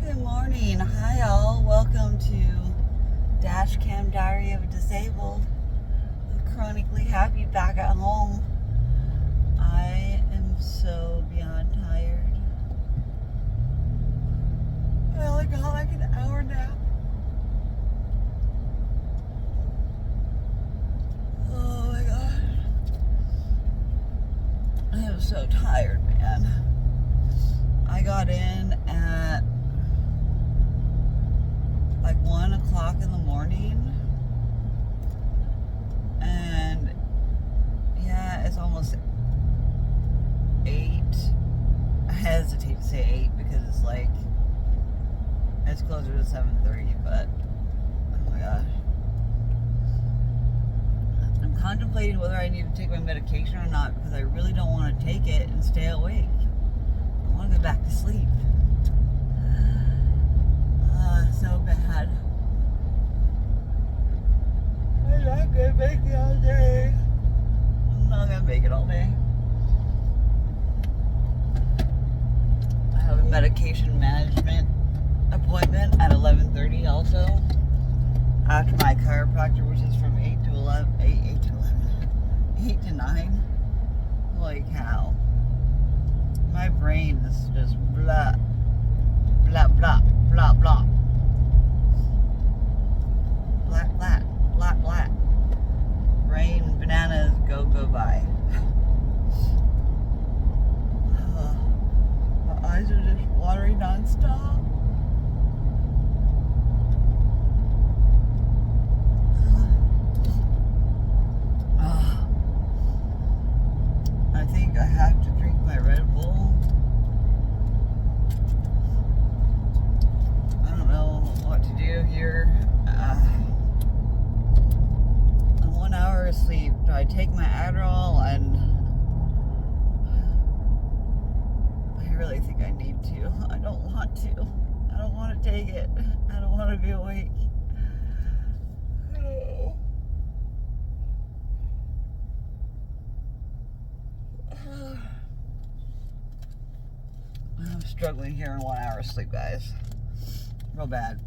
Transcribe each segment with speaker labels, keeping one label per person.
Speaker 1: Good morning. Hi all. Welcome to Dashcam Diary of a Disabled. I'm chronically happy back at home. I am so beyond tired. I only got like an hour nap. Oh my god. I am so tired, man. I got in at like 1 o'clock in the morning, and yeah, it's almost 8. I hesitate to say 8 because it's like it's closer to 7:30, but oh my gosh, I'm contemplating whether I need to take my medication or not, because I really don't want to take it and stay awake. I want to go back to sleep. So bad. I'm not gonna make it all day. I'm not gonna make it all day. I have a medication management appointment at 11:30 also. After my chiropractor, which is from 8 to 11, 8 to 9. Holy cow. My brain is just blah, blah, blah, blah, blah. Black, black, black, black. Rain, bananas, go by. My eyes are just watering non-stop. I think I have to drink my Red Bull. I don't know what to do here. 1 hour of sleep. Do I take my Adderall? And I really think I need to. I don't want to. I don't want to take it. I don't want to be awake. I'm struggling here in 1 hour of sleep, guys. Real bad.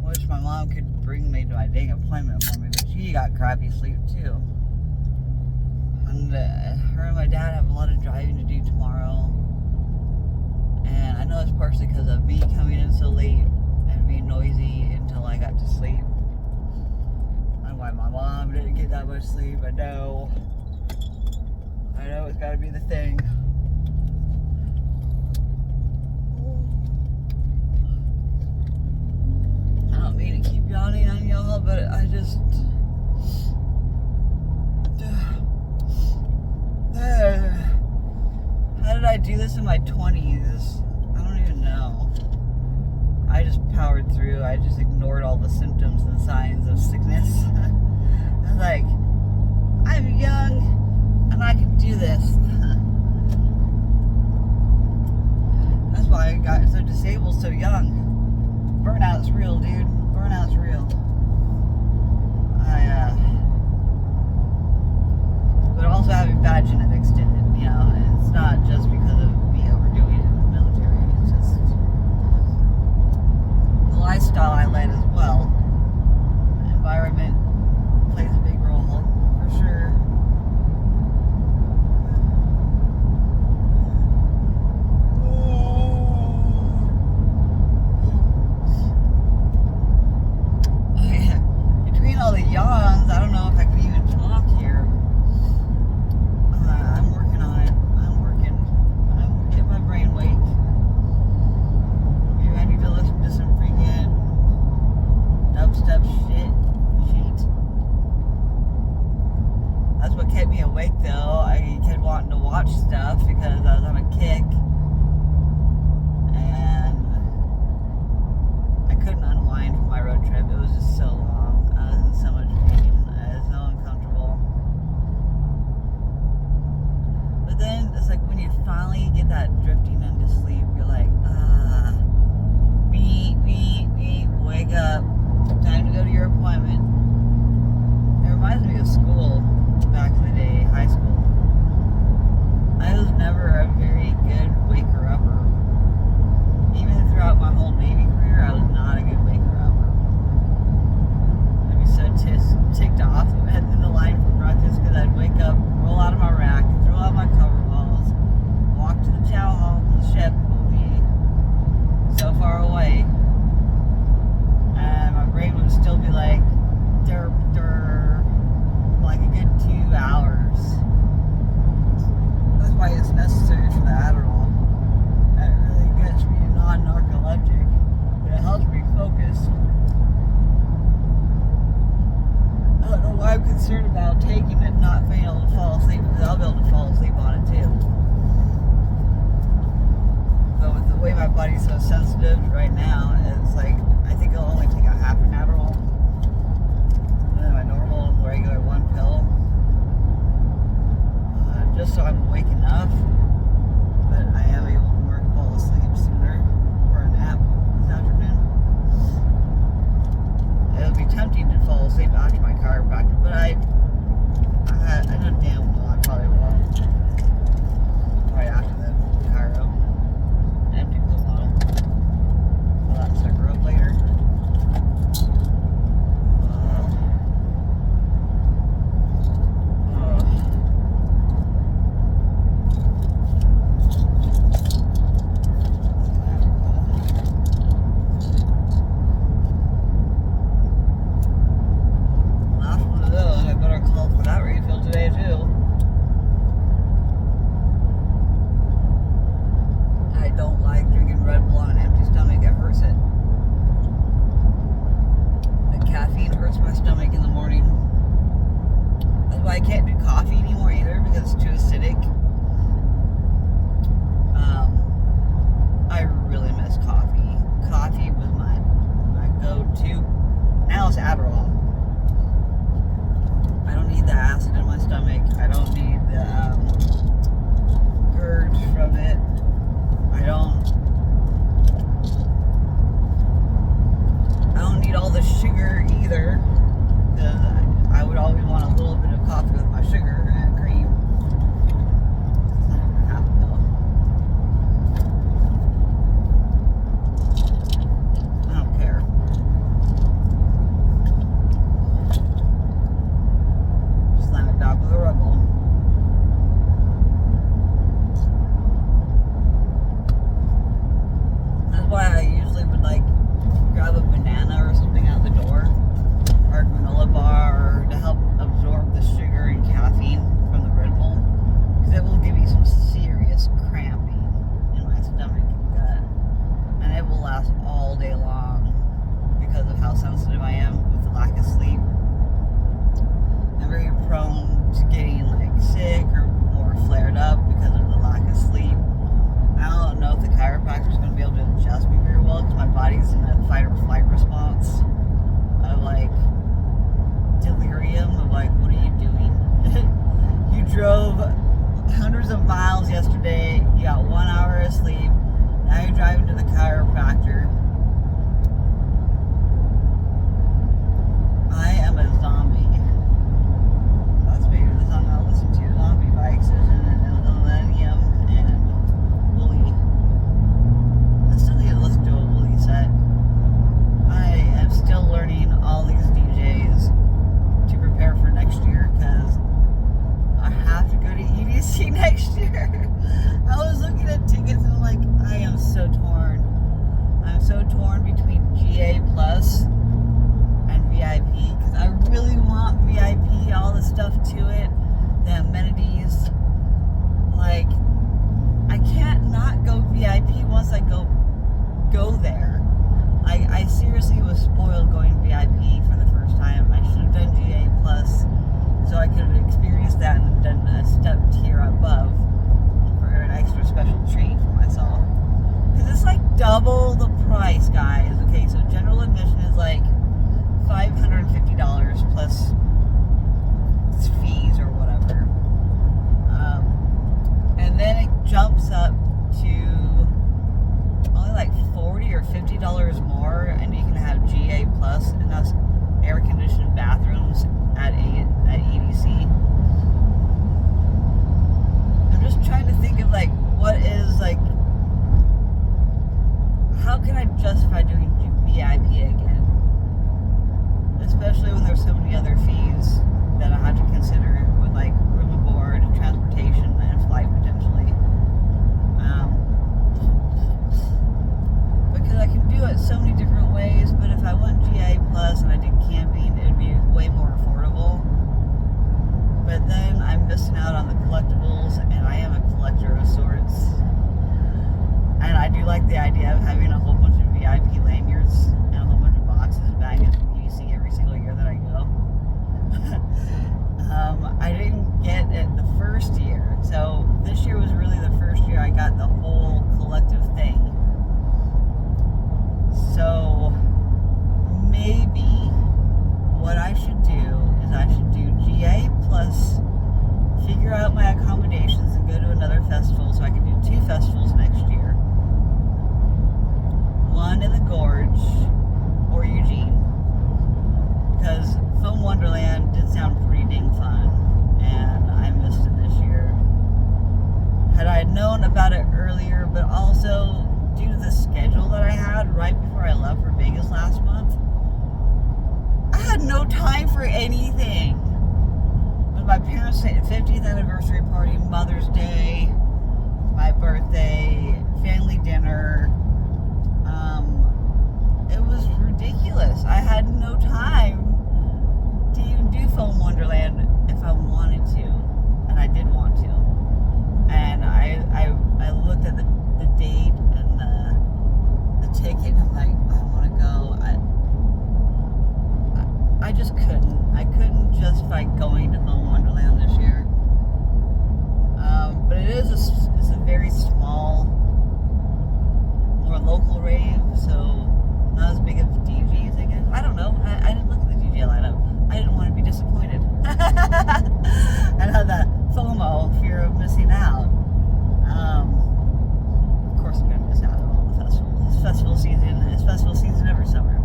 Speaker 1: I wish my mom could bring me to my dang appointment for me, but she got crappy sleep too. And her and my dad have a lot of driving to do tomorrow. And I know it's partially because of me coming in so late and being noisy until I got to sleep. And why my mom didn't get that much sleep. I know it's gotta be the thing. I don't mean to keep yawning on y'all, but I just... How did I do this in my 20s? I don't even know. I just powered through. I just ignored all the symptoms and signs of sickness. I was like, I'm young and I can do this. That's why I got so disabled so young. Burnout's real, dude. Burnout's real. But also having bad genetics did it, you know. It's not just because of me overdoing it in the military. It's just the lifestyle I led as well. The environment plays a big role, for sure. All the yawns, I don't know if I can even talk here. I'm working on it. I'm working concerned about taking it, not being able to fall asleep, because I'll be able to fall asleep on it too. But with the way my body's so sensitive right now, it's like, I think I'll only take a half an Adderall. And then my normal, regular one pill. Just so I'm awake enough. But I am able to fall asleep sooner for a nap this afternoon. It would be tempting to fall asleep after my chiropractor, but I know damn well I probably won't. Right after the chiro. Empty pill bottle. Fill that sucker up later. Double the price, guys. Okay, so general admission is like $550 plus fees or whatever. And then it jumps up to only like $40 or $50 more, and you can have GA plus, and that's air conditioned bathrooms at EDC. I'm just trying to think of like what is like, how can I justify doing VIP again? Especially when there's so many other fees that I have to consider with like room and board, transportation, and flight potentially. Because I can do it so many different ways, but if I went GA plus and I did camping, it'd be way more affordable. But then I'm missing out on the collectibles, and I am a collector of sorts. And I do like the idea of having a whole bunch of VIP lanyards and a whole bunch of boxes and baggage from EDC every single year that I go. I didn't get it the first year. So this year was really the first year I got the whole collective thing. So maybe what I should do is I should do GA plus figure out my accommodations and go to another festival so I can do 2 festivals next year. One in the Gorge or Eugene. Because Film Wonderland did sound pretty dang fun, and I missed it this year. Had I known about it earlier, but also due to the schedule that I had right before I left for Vegas last month, I had no time for anything. It was my parents' 50th anniversary party, Mother's Day, my birthday, family dinner. It was ridiculous. I had no time to even do Film Wonderland if I wanted to, and I did want to. And I looked at the date and the ticket, and I'm like, I want to go. I just couldn't. I couldn't justify going to Film Wonderland this year. But it's a very small, more local rave, so not as big of DJs, I guess. I don't know. I didn't look at the DJ lineup. I didn't want to be disappointed. I had that FOMO, fear of missing out. Of course, I'm going to miss out on all the festivals. It's festival season. It's festival season every summer.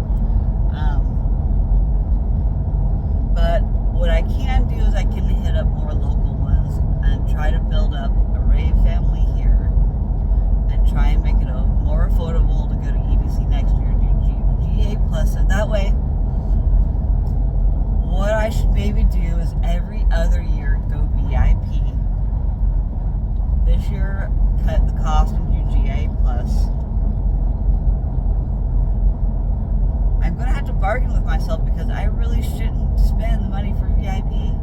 Speaker 1: But what I can do is I can hit up more local ones and try to build up a rave family here and try and make it more affordable to go to EDC next year and do GA plus. So that way, what I should maybe do is every other year go VIP. This year, cut the cost and do GA plus. I'm going to have to bargain with myself because I really shouldn't spend the money for VIP.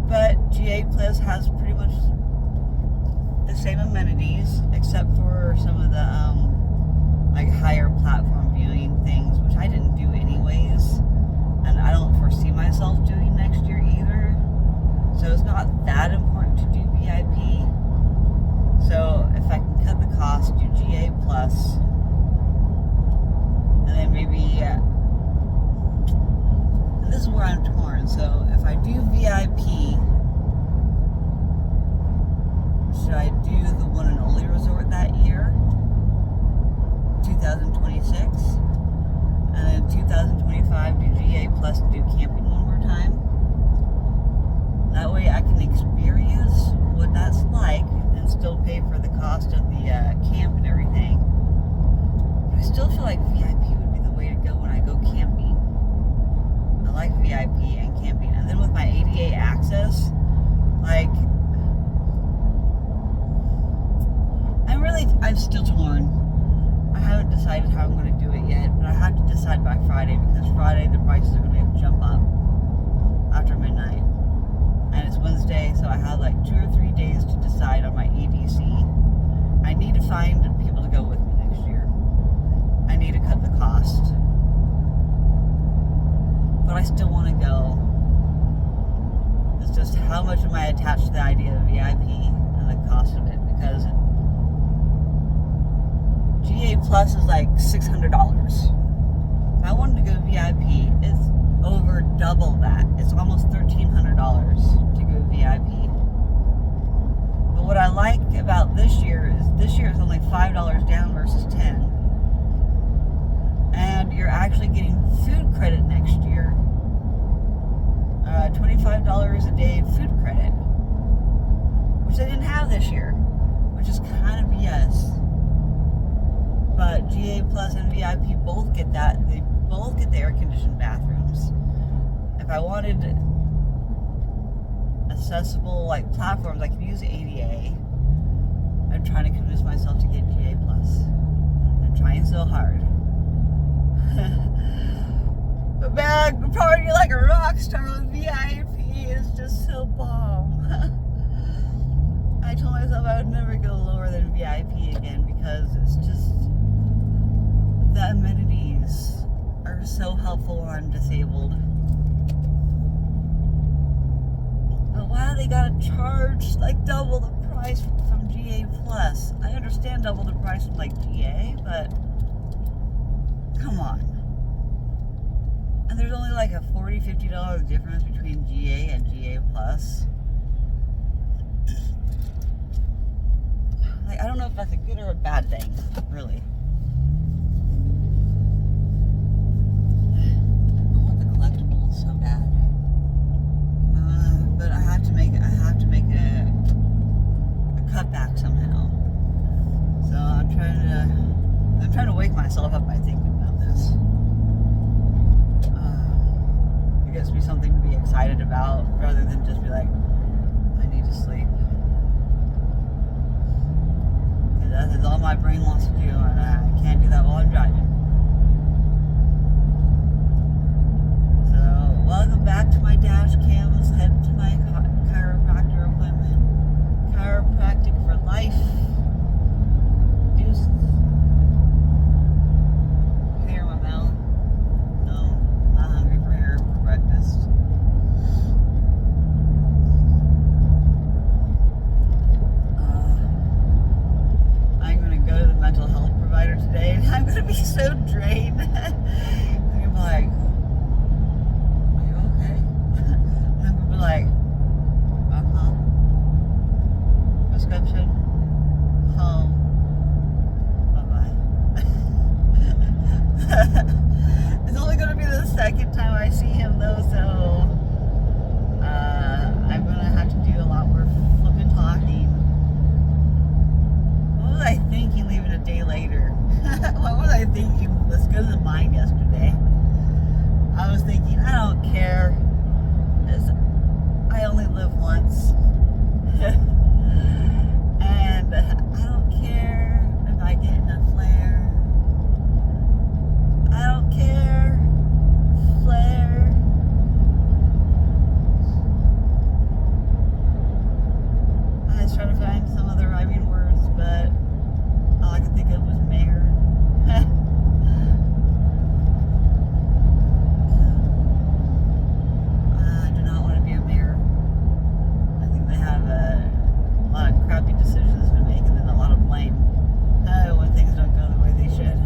Speaker 1: But GA plus has pretty much the same amenities except for some of the like higher platform viewing things, which I didn't do anyways. And I don't foresee myself doing next year either. So it's not that important to do VIP. So if I can cut the cost, do GA plus, and then maybe, and this is where I'm torn. So if I do VIP, should I do the one and only resort that year? 2026? And then 2025 do GA plus and do camping one more time. That way I can experience what that's like and still pay for the cost of the camp and everything. But I still feel like VIP would be the way to go when I go camping. I like VIP and camping. And then with my ADA access, like, I'm still torn. I haven't decided how I'm going to do it yet, but I have to decide by Friday because Friday the prices are going to jump up after midnight. And it's Wednesday, so I have like 2 or 3 days to decide on my EDC. I need to find people to go with me next year. I need to cut the cost. But I still want to go. It's just how much am I attached to the idea of VIP and the cost of it, because GA plus is like $600. If I wanted to go VIP, it's over double that. It's almost $1,300 to go VIP. But what I like about this year is only $5 down versus $10. And you're actually getting food credit next year. $25 a day food credit, which I didn't have this year, which is kind of BS. But GA plus and VIP both get that. They both get the air-conditioned bathrooms. If I wanted accessible like platforms, I could use ADA. I'm trying to convince myself to get GA plus. I'm trying so hard. But man, party like a rock star with VIP is just so bomb. I told myself I would never go lower than VIP again because it's just, the amenities are so helpful when I'm disabled. why do they gotta charge like double the price from GA Plus? I understand double the price from like GA, but come on. And there's only like a $40, $50 difference between GA and GA Plus. Like, I don't know if that's a good or a bad thing, really. I want the collectibles so bad. But I have to make a cutback somehow. So I'm trying to wake myself up by thinking about this. It gives me something to be excited about rather than just be like, I need to sleep. Because that is all my brain wants to do, and I can't do that while I'm driving. So, welcome back to my Dashcam. Let's head to my chiropractor appointment. Chiropractic for life. Deuces. Hair in my mouth. No, I'm not hungry for hair for breakfast. I'm going to go to the mental health provider today, and I'm going to be so drained. I'm going to be like, are you okay? And I'm going to be like, prescription, home, bye-bye. It's only going to be the second time I see him though, so I'm going to have to do a lot more flipping talking. What was I thinking leaving a day later? What was I thinking? Let's go to the mine yesterday. I was thinking, I don't care. I only live once. And I don't care if I get in a flare. I don't care. Flare. I was trying to find some other rhyming words, but all I could think of was mayor. I do not want to be a mayor. I think they have a lot of crappy decisions to make and then a lot of blame when things don't go the way they should.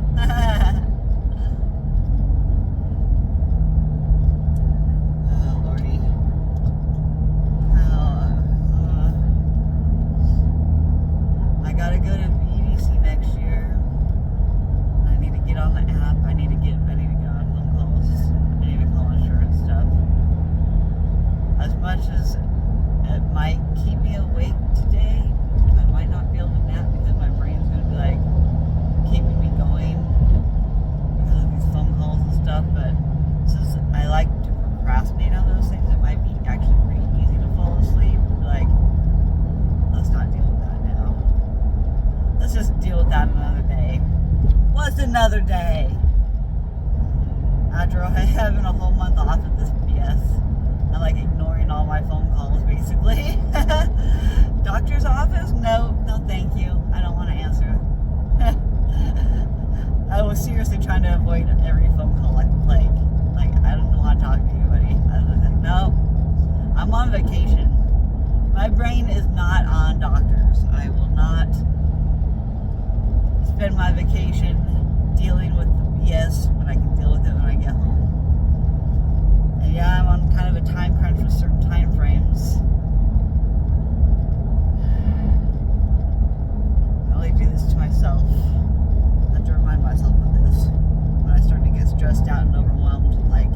Speaker 1: Oh, Lordy. I gotta go to EDC next year. I need to get on the app. I need to get on phone calls. I need to call insurance stuff. As much as it might keep me awake today, I might not be able to nap because my brain's going to be like keeping me going because of these phone calls and stuff. But since I like to procrastinate on those things, it might be actually pretty easy to fall asleep. Like, let's not deal with that now. Let's just deal with that another day. What's another day? After having a whole month off of this BS. I like ignoring all my phone calls, basically. Doctor's office? No, thank you. I don't want to answer. I was seriously trying to avoid every phone call like the plague. Like, I don't want to talk to anybody. I was like, no, I'm on vacation. My brain is not on doctors. I will not spend my vacation dealing with the BS when I can deal with it when I get home. And yeah, I'm on kind of a time crunch with certain time frames. I only do this to myself. I have to remind myself of this when I start to get stressed out and overwhelmed. Like,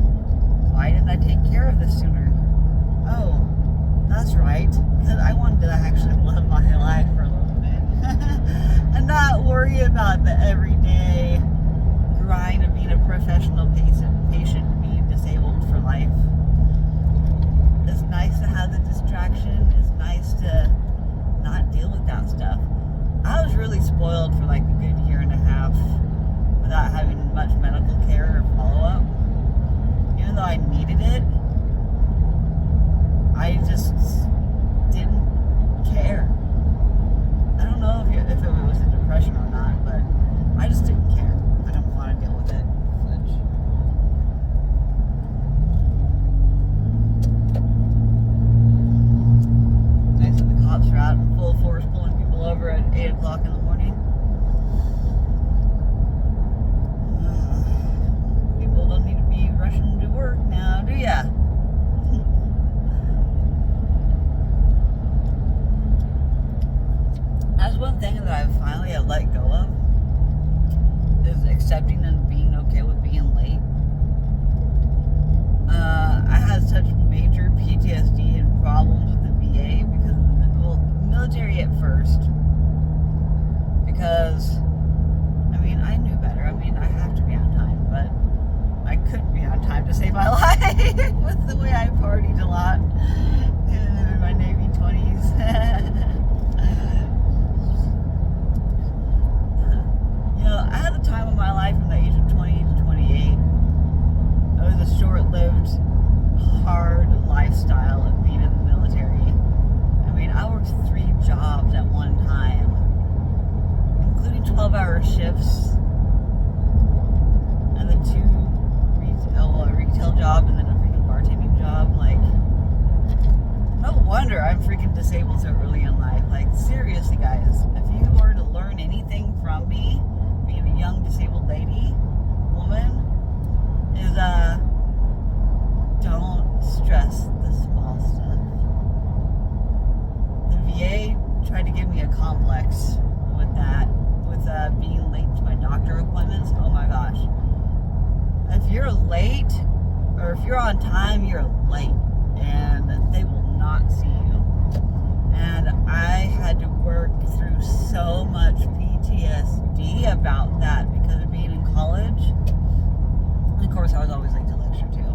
Speaker 1: why didn't I take care of this sooner? Oh, that's right. Because I wanted to actually live my life for a little bit. And not worry about the everyday grind of being a professional patient being disabled for life. It's nice to have the distraction. It's nice to not deal with that stuff. I was really spoiled for like a good year and a half without having much medical care or follow-up. Even though I needed it, I just didn't care. I don't know if it was a depression or not, but I just didn't care. I don't want to deal with it. to save my life with the way I partied a lot in my Navy 20s. You know, I had the time of my life from the age of 20 to 28. It was a short-lived, hard lifestyle of being in the military. I mean, I worked 3 jobs at one time, including 12-hour shifts, and then 2 a retail job and then a freaking bartending job. Like, no wonder I'm freaking disabled so early in life. Like, seriously, guys, if you were to learn anything from me, being a young disabled woman, is don't stress the small stuff. The VA tried to give me a complex with that, with being late to my doctor appointments. Oh my gosh. If you're late, or if you're on time, you're late, and they will not see you. And I had to work through so much PTSD about that because of being in college. And of course, I was always late to lecture too.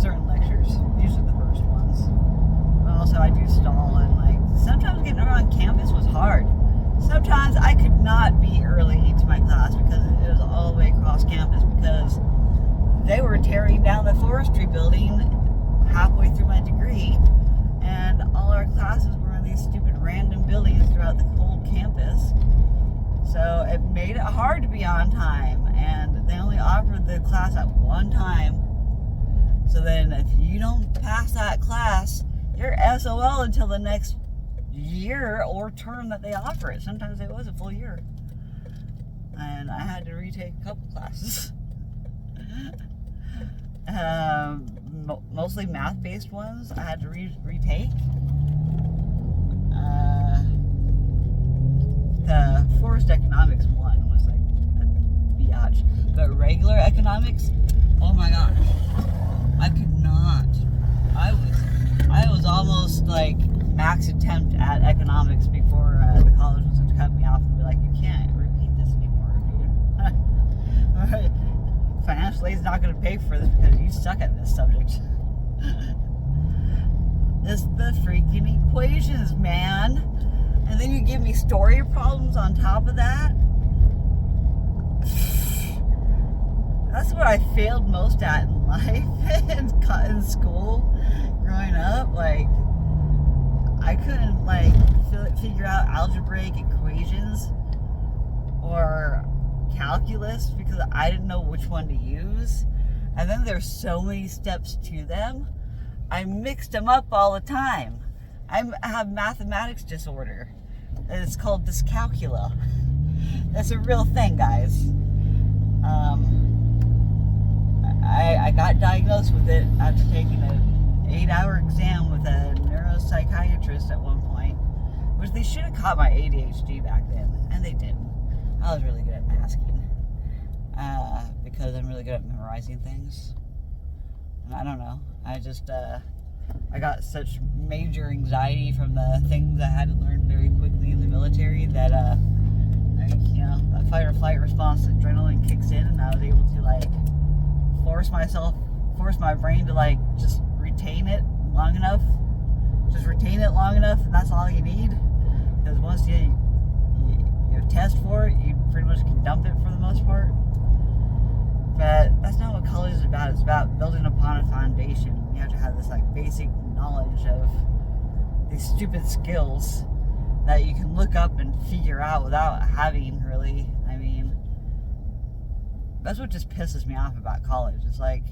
Speaker 1: Certain lectures, usually the first ones. But also, I do stall, and like sometimes getting around campus was hard. Sometimes I could not be early to my class because it was all the way across campus because they were tearing down the forestry building halfway through my degree, and all our classes were in these stupid random buildings throughout the whole campus. So it made it hard to be on time, and they only offered the class at one time. So then if you don't pass that class, you're SOL until the next year or term that they offer it. Sometimes it was a full year, and I had to retake a couple classes. Mostly math-based ones I had to retake. The forced economics one was like a biatch, but regular economics, oh my gosh, I could not. I was almost like max attempt at economics before the college was to cut me off and be like, you can't repeat this anymore, dude. Financial aid's not going to pay for this because you suck at this subject. It's the freaking equations, man. And then you give me story problems on top of that. That's what I failed most at in life, in school, growing up. Like, I couldn't like figure out algebraic equations or calculus because I didn't know which one to use. And then there's so many steps to them. I mixed them up all the time. I have mathematics disorder. It's called dyscalculia. That's a real thing, guys. I got diagnosed with it after taking an 8-hour exam with a neuropsychiatrist at one point, which they should have caught my ADHD back then, and they didn't. I was really good at masking because I'm really good at memorizing things. And I don't know. I just I got such major anxiety from the things I had to learn very quickly in the military that that fight or flight response, adrenaline kicks in, and I was able to like force my brain to like just retain it long enough. Just retain it long enough, and that's all you need. Because once you test for it, you pretty much can dump it for the most part. But that's not what college is about. It's about building upon a foundation. You have to have this like basic knowledge of these stupid skills that you can look up and figure out without having really. I mean, that's what just pisses me off about college. It's like,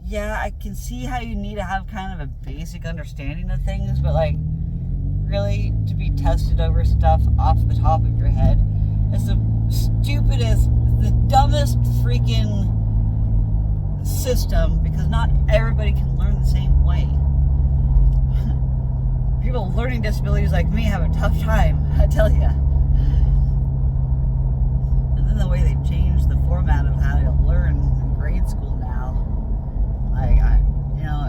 Speaker 1: yeah, I can see how you need to have kind of a basic understanding of things, but like, really, to be tested over stuff off the top of your head, it's the stupidest, the dumbest freaking system, because not everybody can learn the same way. People with learning disabilities like me have a tough time, I tell you. And then the way they changed the format of how to learn in grade school now, like,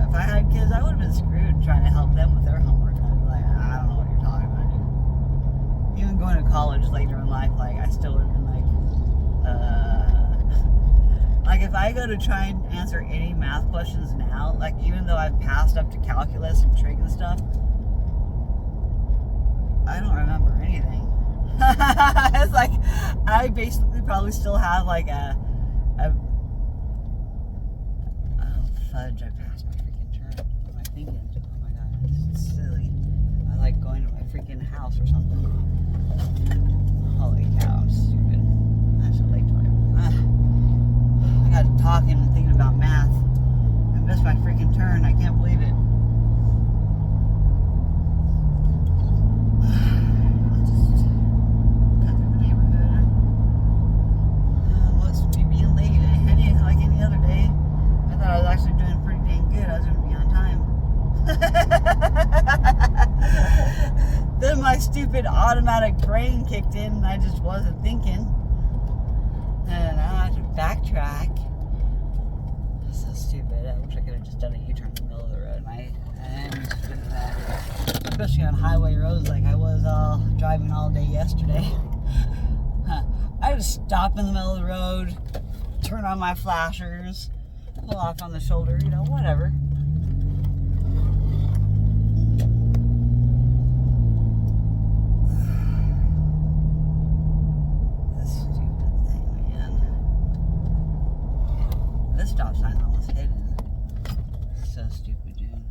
Speaker 1: if I had kids, I would have been screwed trying to help them with their homework. I'd be like, I don't know what you're talking about, dude. Even going to college later in life, like, I still would have been like, Like, if I go to try and answer any math questions now, like, even though I've passed up to calculus and trig and stuff, I don't remember anything. It's like, I basically probably still have, like, oh, fudge, I passed my freaking turn. What am I thinking? Oh my god, it's silly. I like going to my freaking house or something. Holy cow, I'm stupid. I'm so late to my... I got talking and thinking about math. I missed my freaking turn. I can't believe it. I'll just cut through the neighborhood. What's me being late? Like any other day. I thought I was actually doing pretty dang good. I was going to be on time. Then my stupid automatic brain kicked in and I just wasn't thinking. And now I have to backtrack. So stupid. I wish I could have just done a U-turn in the middle of the road. I am just doing that. Especially on highway roads like I was driving all day yesterday. I just stop in the middle of the road, turn on my flashers, pull off on the shoulder, you know, whatever. This stupid thing, man. This stop sign's almost hidden. So stupid, dude.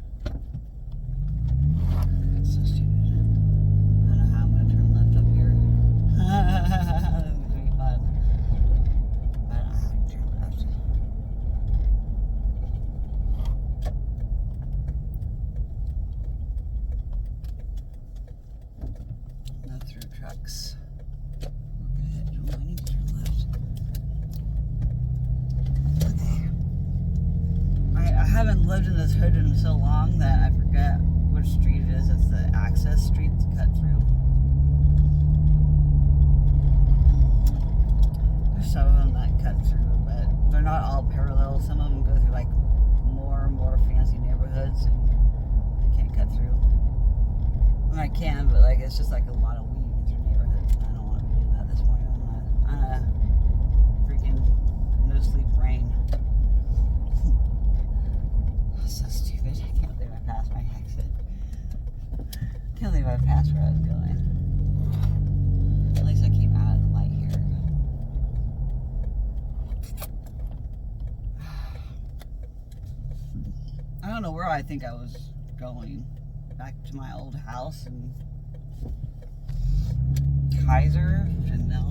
Speaker 1: It's so stupid. I don't know how I'm gonna turn left up here. This is gonna be fun. I don't know how to turn left. No through trucks. We're good. Oh, I need to turn left. Okay. I haven't lived in this hood in so long that I forget which street it is. It's the access street to cut through. There's some of them that cut through, but they're not all parallel. Some of them go through like more and more fancy neighborhoods and I can't cut through. I mean, I can, but like it's just like a lot of weaving through neighborhoods. And I don't want to be doing that this morning on a freaking no sleep brain. So stupid. I can't believe I passed my exit. Can't believe I passed where I was going. At least I came out of the light here. I don't know where I think I was going. Back to my old house in Kaiser? No.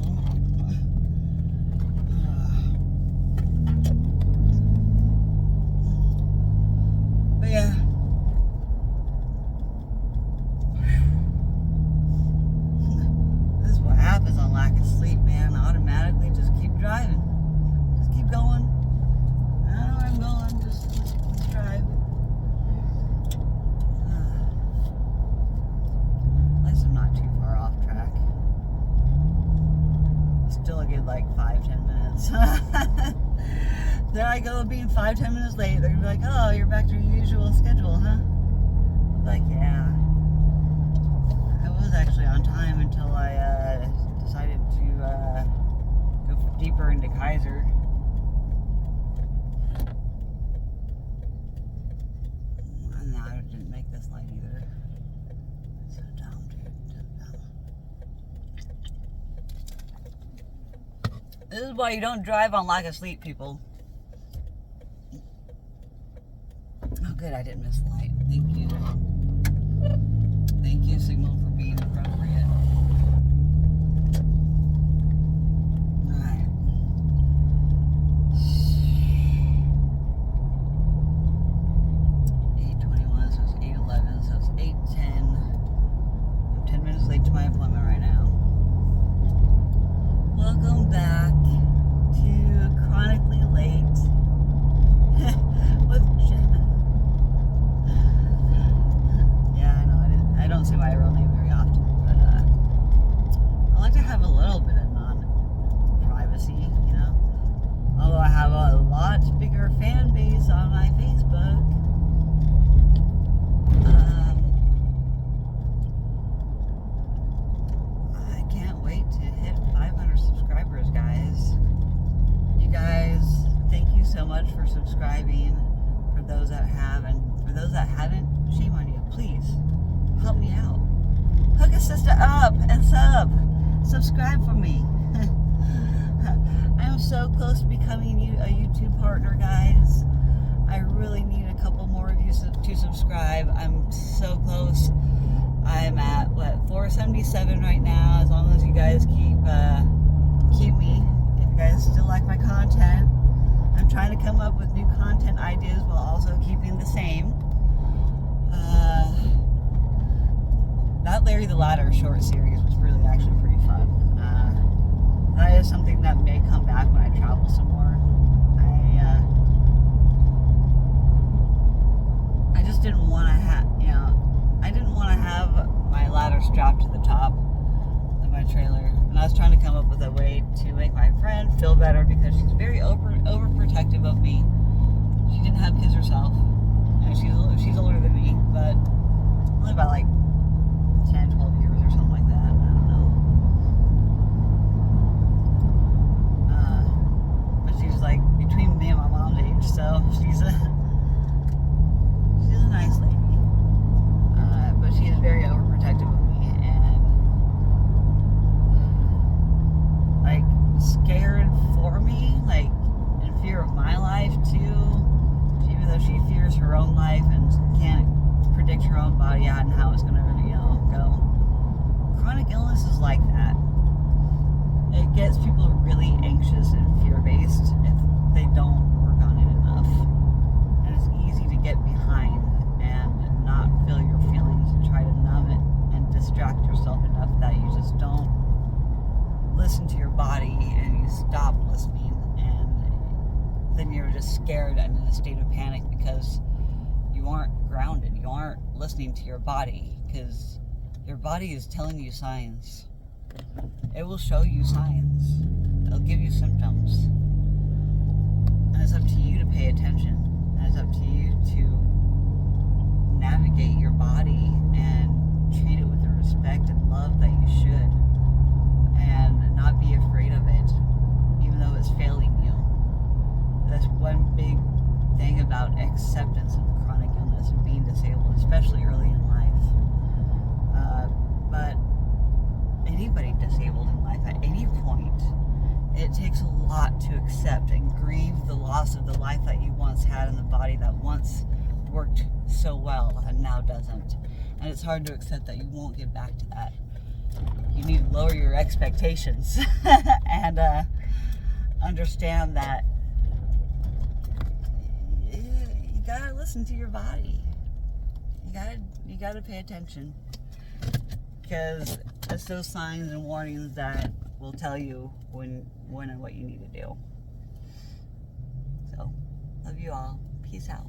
Speaker 1: But yeah. This is what happens on lack of sleep, man. Automatically just keep driving. Just keep going. I don't know where I'm going. Just drive. At least I'm not too far off track. Still a good like 5-10 minutes. There I go being 5-10 minutes late. They're gonna be like, oh, you're back to your usual schedule, huh? I'm like, yeah. I was actually on time until I decided to go deeper into Kaiser. And now I didn't make this light either. So dumb, dude. So dumb. This is why you don't drive on lack of sleep, people. Oh, good, I didn't miss the light. Thank you. Thank you, Signal, for being appropriate. Alright. So it's 8:11, so it's 8:10. I'm 10 minutes late to my appointment right now. Welcome back to Chronically Late with Jenna. Yeah, I know, I don't say my real name very often, but I like to have a little bit of non-privacy, you know? Although I have a lot bigger fan base on my Facebook. I can't wait to hit 500 subscribers, guys. You guys, thank so much for subscribing, for those that have, and for those that haven't, shame on you. Please, help me out. Hook a sister up and subscribe for me. I'm so close to becoming a YouTube partner, guys. I really need a couple more of you to subscribe. I'm so close. I'm at, 477 right now. As long as you guys keep me, if you guys still like my content. I'm trying to come up with new content ideas while also keeping the same. That Larry the Ladder short series was really actually pretty fun. That is something that may come back when I travel some more. I just didn't want to have, I didn't want to have my ladder strapped to the top of my trailer. And I was trying to come up with a way to make my friend feel better because she's very overprotective of me. She didn't have kids herself. She's older than me, but only about 10, 12 years or something like that. I don't know. But she's between me and my mom's age, so she's a nice lady. But she is very overprotective of me and scared for me, in fear of my life too. Even though she fears her own life and can't predict her own body out and how it's gonna, go. Chronic illness is like that. It gets people really anxious and fear-based if they don't work on it enough. And it's easy to get behind and not feel your feelings and try to numb it and distract yourself enough that you just don't listen to your body and you stop listening, and then you're just scared and in a state of panic because you aren't grounded. You aren't listening to your body because your body is telling you signs. It will show you signs. It'll give you symptoms. And it's up to you to pay attention. And it's up to you to navigate your body and treat it with the respect and love that you should. And not be afraid of it, even though it's failing you. That's one big thing about acceptance of chronic illness and being disabled, especially early in life. But anybody disabled in life at any point, it takes a lot to accept and grieve the loss of the life that you once had in the body that once worked so well and now doesn't. And it's hard to accept that you won't get back to that. You need to lower your expectations and understand that you gotta listen to your body. You gotta pay attention, because it's those signs and warnings that will tell you when and what you need to do. So, love you all. Peace out.